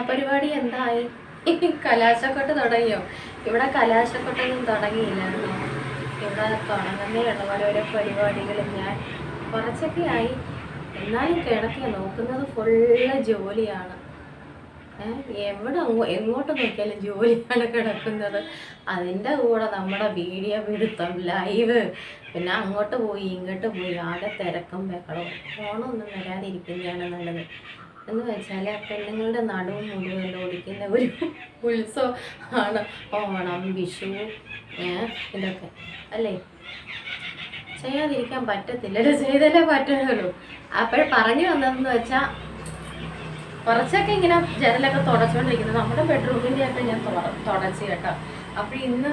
പരിപാടി എന്തായി? കലാശക്കൊട്ട് തുടങ്ങിയോ? ഇവിടെ കലാശക്കൊട്ടൊന്നും തുടങ്ങിയില്ലായിരുന്നു. ഇവിടെ തുടങ്ങുന്നേ ഉള്ള ഓരോരോ പരിപാടികളും ഞാൻ കുറച്ചൊക്കെ ആയി. എന്നാലും കിടക്കുക നോക്കുന്നത് ഫുള്ള് ജോലിയാണ്. എങ്ങോട്ട് നോക്കിയാലും ജോലിയാണ് കിടക്കുന്നത്. അതിൻ്റെ കൂടെ നമ്മുടെ വീഡിയോ പിടുത്തം, ലൈവ്, പിന്നെ അങ്ങോട്ട് പോയി ഇങ്ങോട്ട് പോയി ആകെ തിരക്കും ബഹളവും. ഫോണൊന്നും വരാതിരിക്കുന്നതാണ് നല്ലത്. എന്ന് വെച്ചാൽ പെണ്ണുങ്ങളുടെ നടുവും മുഴുവൻ ഓടിക്കുന്ന ഒരു ഉത്സവം ആണ് ഓണം, വിഷു, ഇതൊക്കെ അല്ലേ. ചെയ്യാതിരിക്കാൻ പറ്റത്തില്ലല്ലോ, ചെയ്തല്ലേ പറ്റുള്ളൂ. അപ്പോൾ പറഞ്ഞു വന്നതെന്ന് വെച്ചാൽ കുറച്ചൊക്കെ ഇങ്ങനെ ജനലൊക്കെ തുടച്ചുകൊണ്ടിരിക്കുന്നത് നമ്മുടെ ബെഡ്റൂമിൻ്റെ ഒക്കെ ഞാൻ തുടച്ച് കേട്ടോ. അപ്പോൾ ഇന്ന്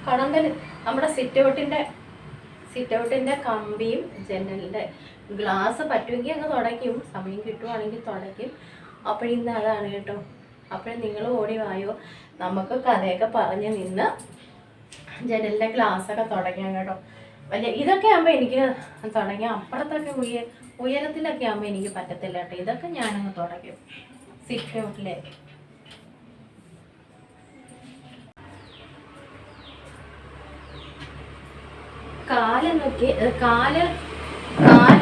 കടന്തൽ നമ്മുടെ സിറ്റൗട്ടിൻ്റെ കമ്പിയും ജനലിൻ്റെ ഗ്ലാസ് പറ്റുമെങ്കിൽ അങ്ങ് തുടയ്ക്കും, സമയം കിട്ടുവാണെങ്കിൽ തുടയ്ക്കും. അപ്പോഴിന്ന് അതാണ് കേട്ടോ. അപ്പോൾ നിങ്ങൾ ഓടി വായോ, നമുക്ക് കഥയൊക്കെ പറഞ്ഞ് നിന്ന് ജനലിൻ്റെ ഗ്ലാസ്സൊക്കെ തുടങ്ങാം കേട്ടോ. വലിയ ഇതൊക്കെ ആകുമ്പോൾ എനിക്ക് തുടങ്ങിയാൽ അപ്പുറത്തൊക്കെ ഉയരത്തിലൊക്കെ ആകുമ്പോൾ എനിക്ക് പറ്റത്തില്ല കേട്ടോ. ഇതൊക്കെ ഞാനങ്ങ് തുടയ്ക്കും സിറ്റൗട്ടിലേക്ക്. കാല്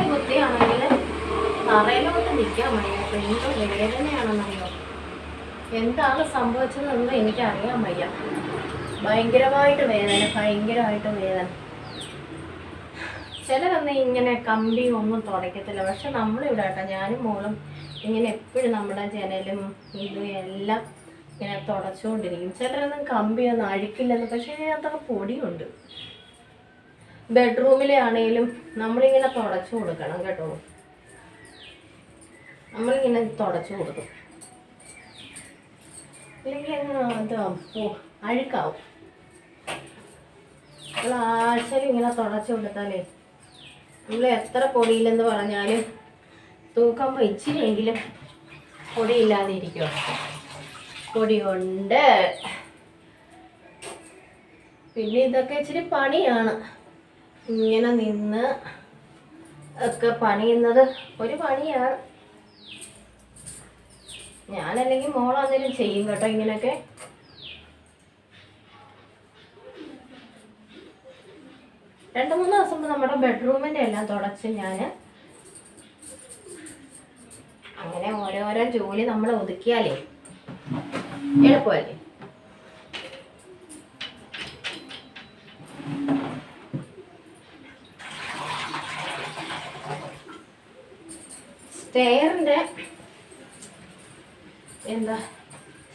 കുത്തിയാണെങ്കിൽ തറയിലോട്ട് നിൽക്കാൻ വയ്യ. എന്തോ വേദനയാണെന്നറിയോ, എന്താണ് സംഭവിച്ചതെന്ന് എനിക്കറിയാൻ വയ്യ. ഭയങ്കരമായിട്ട് വേദന. ചിലരൊന്നും ഇങ്ങനെ കമ്പി ഒന്നും തുടയ്ക്കത്തില്ല. പക്ഷെ നമ്മളിവിടെ കേട്ടോ, ഞാനും മോളും ഇങ്ങനെ എപ്പോഴും നമ്മുടെ ജനലും ഇതും എല്ലാം ഇങ്ങനെ തുടച്ചുകൊണ്ടിരിക്കും. ചിലരൊന്നും കമ്പിയൊന്നും അഴിക്കില്ലെന്ന്. പക്ഷേ അതിനകത്തൊക്കെ പൊടിയുണ്ട്. ബെഡ്റൂമിലെ ആണെങ്കിലും നമ്മളിങ്ങനെ തുടച്ചു കൊടുക്കണം കേട്ടോ. നമ്മളിങ്ങനെ തുടച്ചു കൊടുക്കും, അല്ലെങ്കിൽ അത് അഴുക്കാവും. നമ്മൾ ആഴ്ചയിൽ ഇങ്ങനെ തുടച്ചു കൊടുത്താലേ നമ്മൾ എത്ര പൊടിയില്ലെന്ന് പറഞ്ഞാലും തൂക്കുമ്പോൾ ഇച്ചിരിയെങ്കിലും പൊടിയില്ലാതെ ഇരിക്കുമോ? പൊടിയുണ്ട്. പിന്നെ ഇതൊക്കെ ഇച്ചിരി പണിയാണ്. ഇങ്ങനെ നിന്ന് ഒക്കെ പണിയുന്നത് ഒരു പണിയാണ്. ഞാനല്ലെങ്കിൽ മോളാന്നേലും ചെയ്യും കേട്ടോ ഇങ്ങനെയൊക്കെ. രണ്ട് മൂന്ന് ദിവസം മുമ്പ് നമ്മുടെ ബെഡ്റൂമിൻ്റെ എല്ലാം തുടച്ച് ഞാൻ അങ്ങനെ ഓരോരോ ജോലി നമ്മൾ ഒതുക്കിയാലേ എളുപ്പമല്ലേ.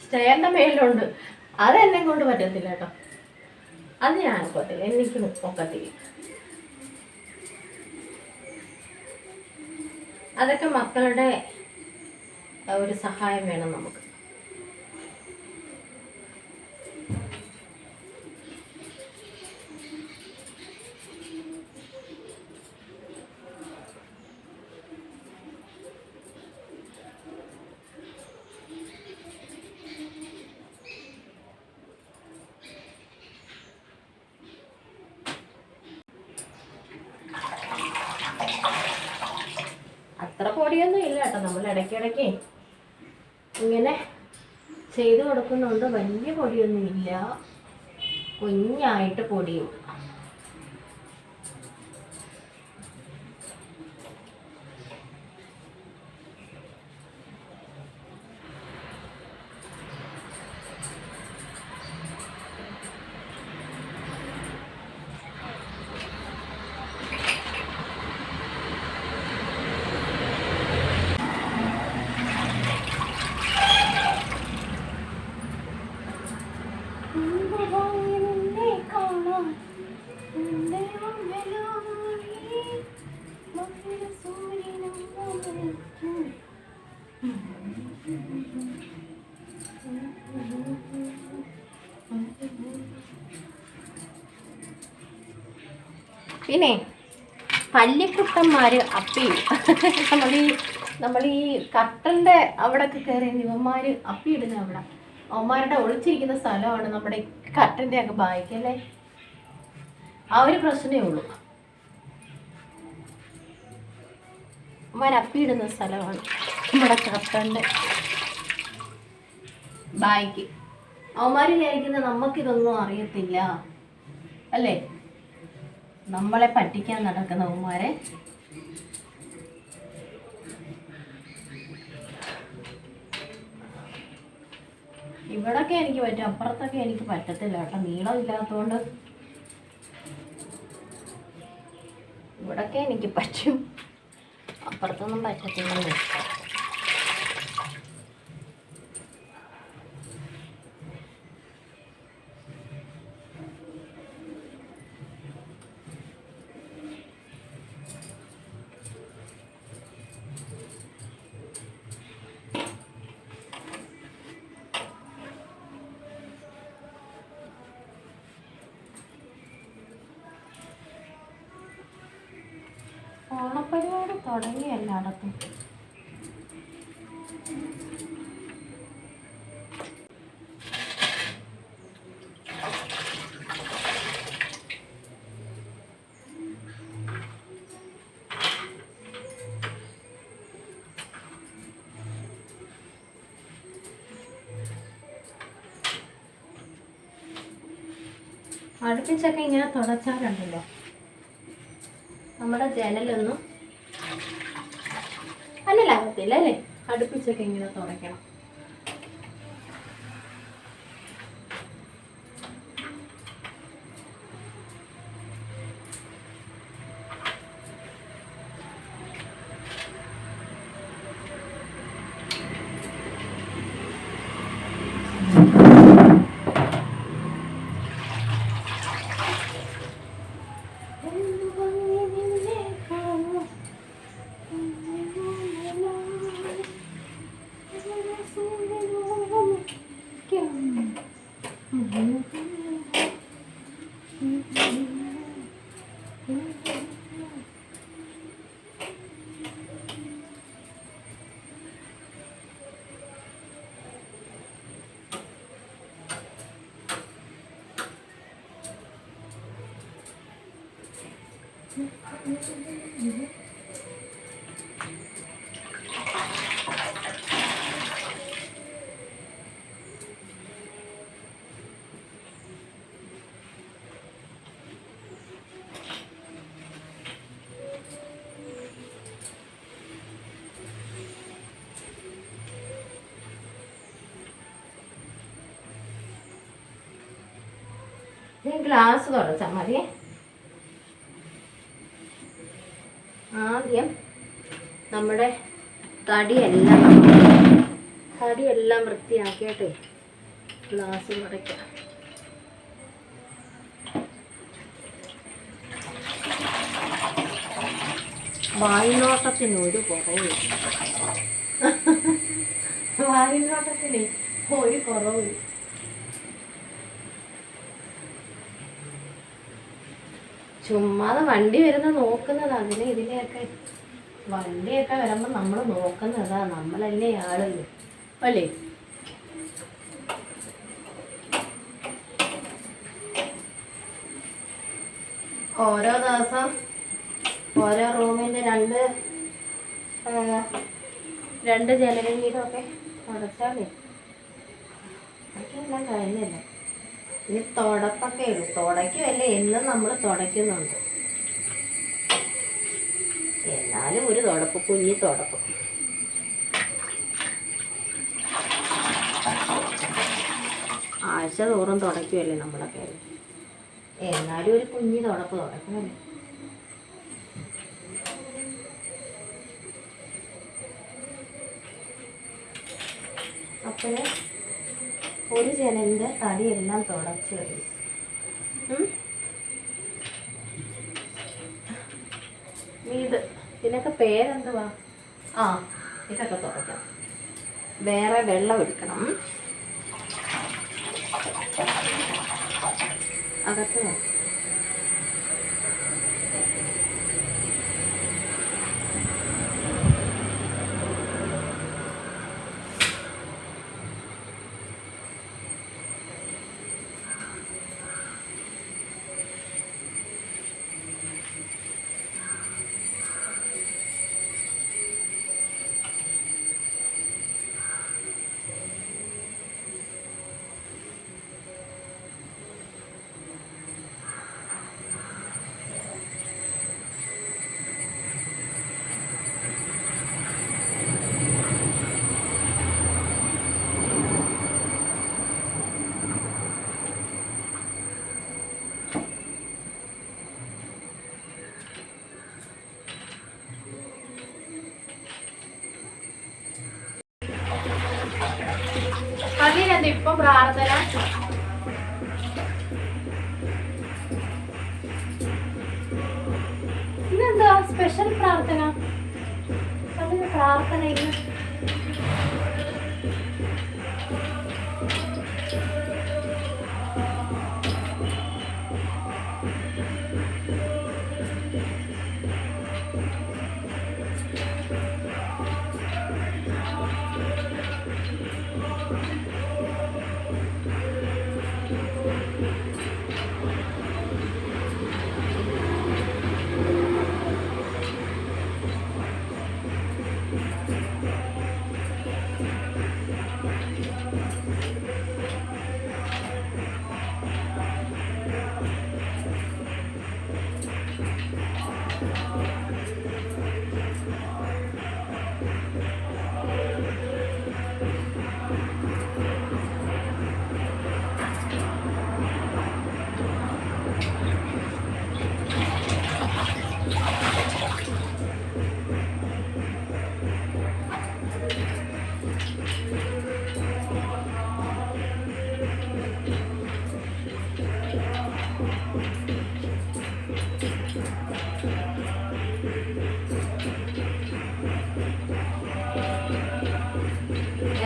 സ്റ്റെയറിൻ്റെ മേലുണ്ട്. അതെന്നെ കൊണ്ട് പറ്റത്തില്ല കേട്ടോ. അത് ഞാൻ ഒക്കത്തില്ല, എനിക്ക് ഒക്കത്തില്ല. അതൊക്കെ മക്കളുടെ ഒരു സഹായം വേണം നമുക്ക്. അത്ര പൊടിയൊന്നും ഇല്ല കേട്ടോ. നമ്മൾ ഇടയ്ക്കിടയ്ക്ക് ഇങ്ങനെ ചെയ്തു കൊടുക്കുന്നുണ്ട്. വലിയ പൊടിയൊന്നും ഇല്ല, കുഞ്ഞായിട്ട് പൊടിയും. പിന്നെ പല്ലിക്കുട്ടന്മാർ അപ്പി നമ്മൾ ഈ കട്ടൻ്റെ അവിടെയൊക്കെ കയറി ഇവന്മാർ അപ്പി ഇടുന്ന അവിടെ അവന്മാരുടെ ഒളിച്ചിരിക്കുന്ന സ്ഥലമാണ് നമ്മുടെ കട്ടൻ്റെ ഒക്കെ ബായ്ക്കല്ലേ. ആ ഒരു പ്രശ്നമേ ഉള്ളൂ. അവന്മാർ അപ്പി ഇടുന്ന സ്ഥലമാണ് നമ്മുടെ കട്ടൻ്റെ. ബായ്ക്ക്. അവന്മാർ വിചാരിക്കുന്നത് നമുക്കിതൊന്നും അറിയത്തില്ല അല്ലേ? നമ്മളെ പറ്റിക്കാൻ നടക്കുന്ന അവന്മാരെ. ഇവിടൊക്കെ എനിക്ക് പറ്റും, അപ്പുറത്തൊക്കെ എനിക്ക് പറ്റത്തില്ല കേട്ടോ, നീളം ഇല്ലാത്തതുകൊണ്ട്. ഇവിടൊക്കെ എനിക്ക് പറ്റും, അപ്പുറത്തൊന്നും പറ്റത്തില്ല. ഓണപ്പരിപാടി തുടങ്ങി എല്ലായിടത്തും. അടുപ്പിച്ചൊക്കെ ഇങ്ങനെ തുടച്ചാലുണ്ടല്ലോ നമ്മുടെ ജനലൊന്നും അല്ലലാകത്തില്ല അല്ലേ? അടുപ്പിച്ചൊക്കെ ഇങ്ങനെ തുടയ്ക്കണം. ഗ്ലാസ് തുടച്ചാൽ മതി. ആദ്യം നമ്മുടെ തടിയെല്ലാം വൃത്തിയാക്കിയിട്ട് ഗ്ലാസ് തുടയ്ക്കാം. വായുനോട്ടത്തിന് ഒരു കുറവില്ല. വായുനോട്ടത്തിന് ഒരു കുറവില്ല. ചുമ്മാതെ വണ്ടി വരുന്ന നോക്കുന്നത്, അതിനെ ഇതിനെയൊക്കെ വണ്ടിയൊക്കെ വരുമ്പോൾ നമ്മൾ നോക്കുന്നതാ, നമ്മളല്ലേ ആളല്ലേ അല്ലേ? ഓരോ ദിവസം ഓരോ റൂമിൻ്റെ രണ്ട് ജനലും വീതമൊക്കെ അടച്ചാലേ അതൊക്കെ എല്ലാം കഴിഞ്ഞല്ലേ. ഇനി തുടപ്പൊക്കെ ഉള്ളു. തുടയ്ക്കുമല്ലേ, എന്നും നമ്മൾ തുടയ്ക്കുന്നുണ്ട്. എന്നാലും ഒരു തുടപ്പ്, കുഞ്ഞി തുടപ്പ്. ആഴ്ച തോറും തുടയ്ക്കുമല്ലേ നമ്മളൊക്കെ, എന്നാലും ഒരു കുഞ്ഞി തുടപ്പ് തുടയ്ക്കണമല്ലേ. അപ്പോഴേ ഒരു ജനലിൻ്റെ തടിയെല്ലാം തുടച്ച് കഴിയും. ഇതിനൊക്കെ പേരെന്തുവാ? ഇതൊക്കെ തുടയ്ക്കണം. വേറെ വെള്ളം എടുക്കണം. അകത്ത് ഇന്നെന്താ ഇപ്പൊ പ്രാർത്ഥന? ഇന്നെന്താ സ്പെഷ്യൽ പ്രാർത്ഥന? അതിന് പ്രാർത്ഥന ഇന്ന്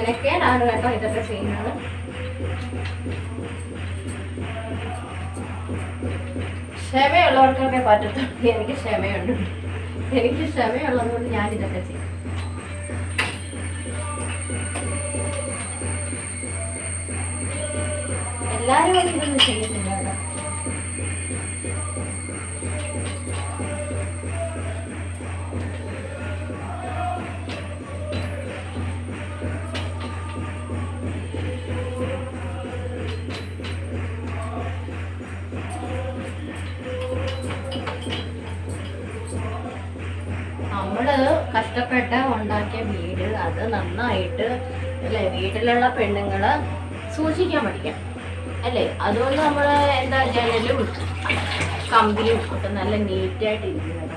എനിക്കേടാണ് കേട്ടോ ഇതൊക്കെ ചെയ്യുന്നത്. ക്ഷമയുള്ളവർക്കൊക്കെ പറ്റത്തുള്ളൂ. എനിക്ക് ക്ഷമയുണ്ട്. എനിക്ക് ക്ഷമയുള്ളതുകൊണ്ട് ഞാൻ ഇതൊക്കെ ചെയ്യും. എല്ലാരും ഇതൊന്നും ചെയ്യത്തില്ല കേട്ടോ. നമ്മള് കഷ്ടപ്പെട്ട് ഉണ്ടാക്കിയ വീട് അത് നന്നായിട്ട് അല്ലേ വീട്ടിലുള്ള പെണ്ണുങ്ങള് സൂക്ഷിക്കാൻ പഠിക്കാം അല്ലേ. അതുകൊണ്ട് നമ്മള് എന്താ ജനലും കമ്പിയും ഒക്കെ നല്ല നീറ്റായിട്ട് ഇരിക്കുന്നത്.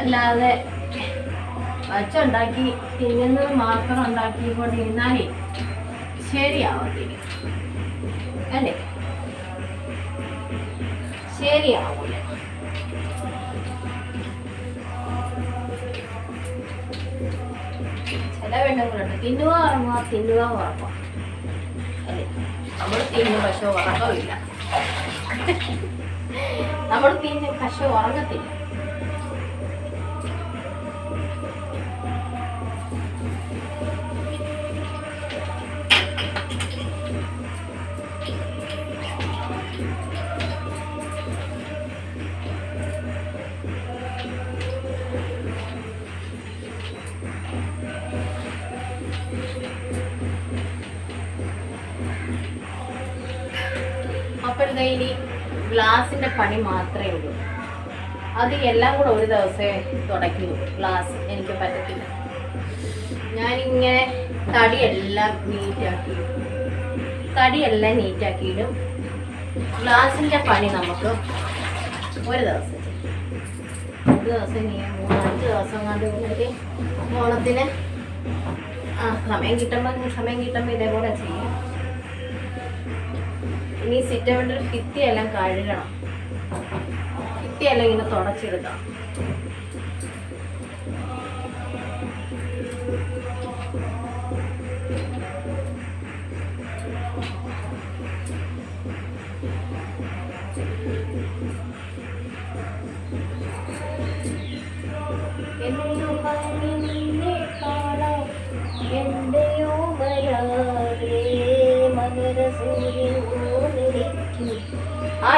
അല്ലാതെ വച്ചുണ്ടാക്കി തിന്നുന്നത് മാത്രം ഉണ്ടാക്കിക്കൊണ്ടിരുന്നാലേ ശരിയാവത്തില്ല അല്ലേ, ശരിയാവൂല. ചില പെണ്ണുങ്ങളുണ്ട് തിന്നുക ഉറങ്ങുക തിന്നുക ഉറങ്ങുക അല്ലേ. നമ്മൾ തിന്നും പക്ഷെ ഉറക്കമില്ല. നമ്മൾ തിന്നും പക്ഷെ ഉറങ്ങത്തില്ല. അപ്പോഴത്തെ ഇനി ഗ്ലാസിന്റെ പണി മാത്രമേ ഉള്ളൂ. അത് എല്ലാം കൂടെ ഒരു ദിവസമേ തുടയ്ക്കുള്ളൂ. ഗ്ലാസ് എനിക്ക് പറ്റത്തില്ല. ഞാനിങ്ങനെ തടിയെല്ലാം നീറ്റാക്കിയിടും. ഗ്ലാസിന്റെ പണി നമുക്ക് ഒരു ദിവസം ഇനി 3-5 ദിവസം കണ്ട് ഓണത്തിന് സമയം കിട്ടുമ്പോൾ ഇതേപോലെ ചെയ്യാം. ഇനി സിറ്റൗട്ടിൽ ഭിത്തിയെല്ലാം കഴുകണം. ഭിത്തിയെല്ലാം ഇങ്ങനെ തുടച്ചെടുക്കാം.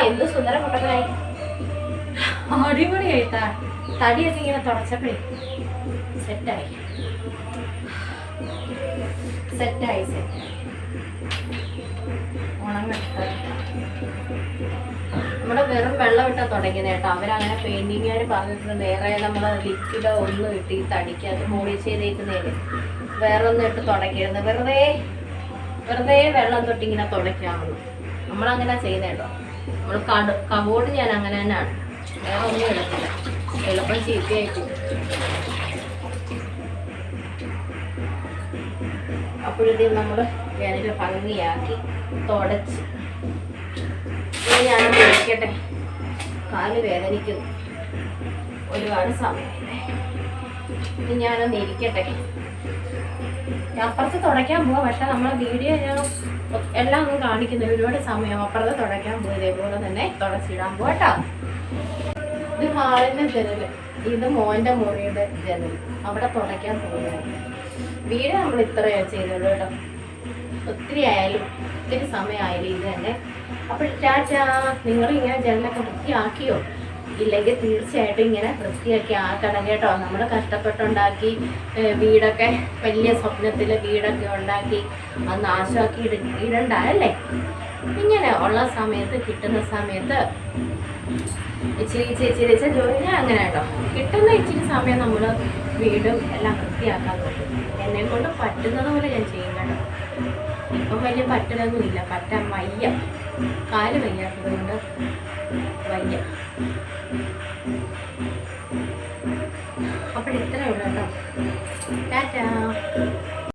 എന്ത് സുന്ദര കുട്ടപ്പനായി, അടിപൊളിയായി. തടിയൊക്കെ ഇങ്ങനെ തുടച്ചപ്പോഴേ സെറ്റായി. ഉണങ്ങട്ടെ. നമ്മുടെ വെറും വെള്ളം ഇട്ടാ തുടങ്ങിയത് കേട്ടോ. അവരങ്ങനെ പെയിന്റിങ്ങുകാർ പറഞ്ഞിട്ടുണ്ട് വേറെ നമ്മൾ ലിക്വിഡോ ഒന്നും ഇട്ട് ഈ തടിക്ക് അത് മോളി ചെയ്തേക്കുന്നതിന് വേറെ ഒന്നും ഇട്ട് തുടങ്ങിയിരുന്നു. വെറുതെ വെറുതെ വെള്ളം തൊട്ടിങ്ങനെ തുടയ്ക്കാവുള്ളൂ. നമ്മളങ്ങനെ ചെയ്യുന്നത് കേട്ടോ. നമ്മൾ കബോർഡ് ഞാൻ അങ്ങനെ തന്നെയാണ്, വേറെ ഒന്നും എടുക്കില്ല, എളുപ്പം ചീത്തയായിട്ട്. അപ്പോഴത്തേ നമ്മൾ ജനൽ ഭംഗിയാക്കി തുടച്ച് ഞാനൊന്ന് ഇരിക്കട്ടെ, കാല് വേദനിക്കുന്നു, ഒരുപാട് സമയമില്ലേ. ഇനി ഞാനൊന്ന് ഇരിക്കട്ടെ. ഞാൻ അപ്പുറത്ത് തുടയ്ക്കാൻ പോവാം, പക്ഷെ നമ്മളെ വീഡിയോ ഞാൻ എല്ലാം ഒന്നും കാണിക്കുന്നില്ല, ഒരുപാട് സമയം. അപ്പുറത്ത് തുടയ്ക്കാൻ പോകും, ഇതേപോലെ തന്നെ തുടച്ചിടാൻ പോവാട്ടോ. ഇത് ഹാളിൻ്റെ ജനൽ, ഇത് മോൻ്റെ മുറിയുടെ ജനൽ, അവിടെ തുടയ്ക്കാൻ പോകുന്നത്. വീട് നമ്മൾ ഇത്രയാണ് ചെയ്തുള്ളൂ കേട്ടോ, ഒത്തിരി ആയാലും ഒത്തിരി സമയമായാലും ഇത് തന്നെ. അപ്പോൾ ടാറ്റാ. നിങ്ങളിങ്ങനെ ജനലൊക്കെ വൃത്തിയാക്കിയോ? ഇല്ലെങ്കിൽ തീർച്ചയായിട്ടും ഇങ്ങനെ വൃത്തിയാക്കി ആക്കണം കേട്ടോ. നമ്മൾ കഷ്ടപ്പെട്ടുണ്ടാക്കി വീടൊക്കെ, വലിയ സ്വപ്നത്തിൽ വീടൊക്കെ ഉണ്ടാക്കി അത് നാശമാക്കി ഇടണ്ടല്ലേ. ഇങ്ങനെ ഉള്ള സമയത്ത്, കിട്ടുന്ന സമയത്ത് ഇച്ചിരി ജോലി അങ്ങനെ കേട്ടോ, കിട്ടുന്ന ഇച്ചിരി സമയം നമ്മൾ വീടും എല്ലാം വൃത്തിയാക്കാൻ നോക്കും. എന്നെ കൊണ്ട് പറ്റുന്നത് പോലെ ഞാൻ ചെയ്യും കേട്ടോ. ഇപ്പം വലിയ പറ്റലൊന്നും ഇല്ല, പറ്റാൻ വയ്യ, കാല് വയ്യാത്തത് കൊണ്ട് വയ്യ. അപ്പോൾ ഇത്രയേ ഉള്ളൂ കേട്ടോ. ടാറ്റാ.